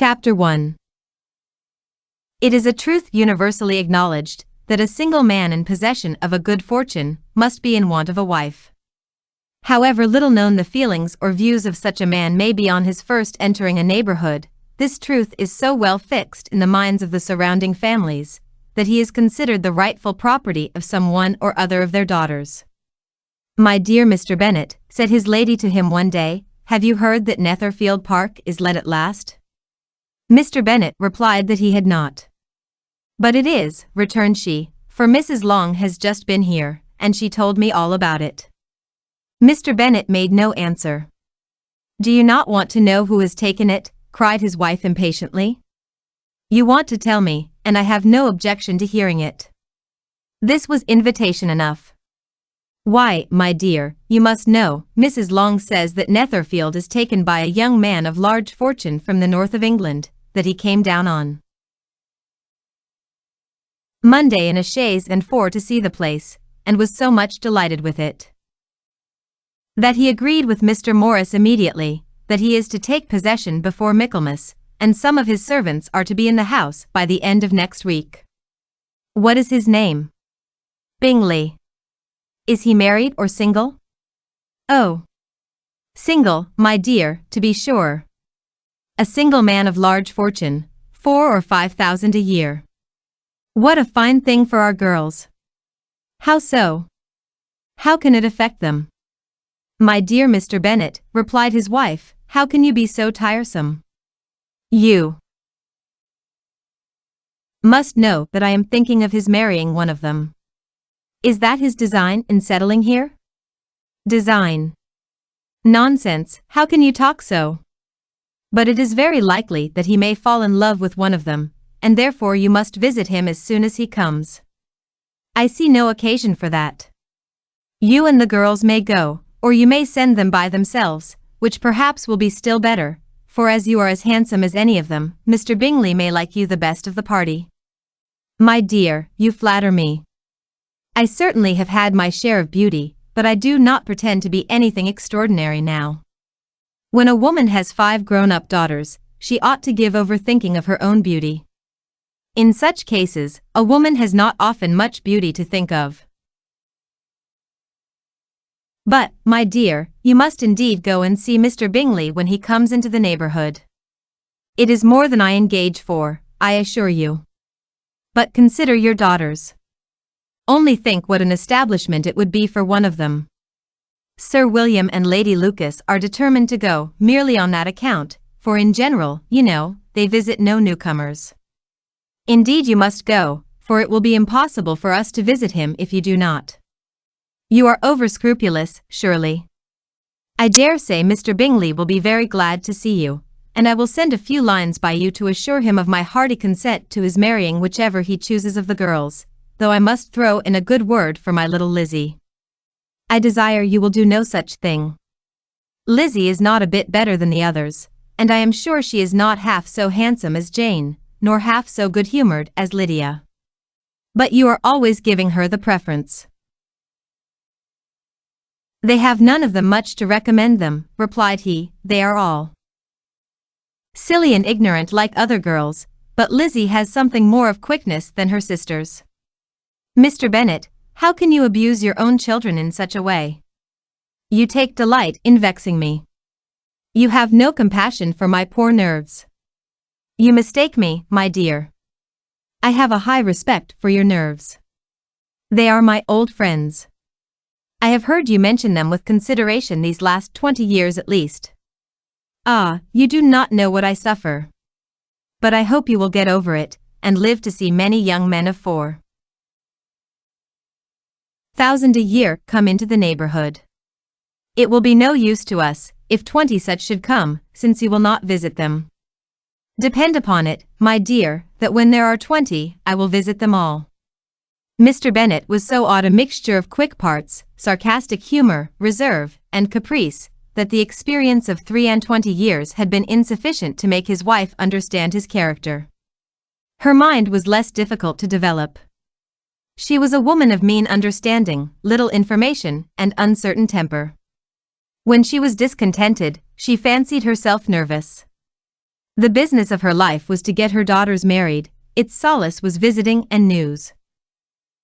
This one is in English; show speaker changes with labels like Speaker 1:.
Speaker 1: Chapter 1. It is a truth universally acknowledged that a single man in possession of a good fortune must be in want of a wife. However little known the feelings or views of such a man may be on his first entering a neighborhood, this truth is so well fixed in the minds of the surrounding families that he is considered the rightful property of some one or other of their daughters. "My dear Mr. Bennet," said his lady to him one day, "have you heard that Netherfield Park is let at last?" Mr. Bennet replied that he had not. "But it is," returned she, "for Mrs. Long has just been here, and she told me all about it." Mr. Bennet made no answer. "Do you not want to know who has taken it?" cried his wife impatiently. "You want to tell me, and I have no objection to hearing it." This was invitation enough. "Why, my dear, you must know, Mrs. Long says that Netherfield is taken by a young man of large fortune from the north of England, that he came down on Monday in a chaise and four to see the place, and was so much delighted with it, that he agreed with Mr. Morris immediately, that he is to take possession before Michaelmas, and some of his servants are to be in the house by the end of next week." "What is his name?" "Bingley." "Is he married or single?" "Oh, single, my dear, to be sure. A single man of large fortune, 4,000 or 5,000 a year. What a fine thing for our girls!" "How so? How can it affect them?" "My dear Mr. Bennet," replied his wife, "how can you be so tiresome? You must know that I am thinking of his marrying one of them." "Is that his design in settling here?" "Design? Nonsense, how can you talk so? But it is very likely that he may fall in love with one of them, and therefore you must visit him as soon as he comes." "I see no occasion for that. You and the girls may go, or you may send them by themselves, which perhaps will be still better, for as you are as handsome as any of them, Mr. Bingley may like you the best of the party." "My dear, you flatter me. I certainly have had my share of beauty, but I do not pretend to be anything extraordinary now. When a woman has 5 grown-up daughters, she ought to give over thinking of her own beauty. In such cases, a woman has not often much beauty to think of. But, my dear, you must indeed go and see Mr. Bingley when he comes into the neighborhood. It is more than I engage for, I assure you. But consider your daughters. Only think what an establishment it would be for one of them. Sir William and Lady Lucas are determined to go merely on that account, for in general, you know, they visit no newcomers. Indeed you must go, for it will be impossible for us to visit him if you do not. You are over-scrupulous, surely. I dare say Mr. Bingley will be very glad to see you, and I will send a few lines by you to assure him of my hearty consent to his marrying whichever he chooses of the girls, though I must throw in a good word for my little Lizzie. I desire you will do no such thing. Lizzie is not a bit better than the others, and I am sure she is not half so handsome as Jane, nor half so good-humored as Lydia. But you are always giving her the preference." "They have none of them much to recommend them," replied he, "they are all silly and ignorant like other girls, but Lizzie has something more of quickness than her sisters." "Mr. Bennet, how can you abuse your own children in such a way? You take delight in vexing me. You have no compassion for my poor nerves. You mistake me, my dear. I have a high respect for your nerves. They are my old friends. I have heard you mention them with consideration these last 20 years at least. Ah, you do not know what I suffer. But I hope you will get over it, and live to see many young men of 4,000 a year come into the neighborhood. It will be no use to us, if 20 such should come, since you will not visit them. Depend upon it, my dear, that when there are 20, I will visit them all." Mr. Bennet was so odd a mixture of quick parts, sarcastic humor, reserve, and caprice, that the experience of 23 years had been insufficient to make his wife understand his character. Her mind was less difficult to develop. She was a woman of mean understanding, little information, and uncertain temper. When she was discontented, she fancied herself nervous. The business of her life was to get her daughters married, its solace was visiting and news.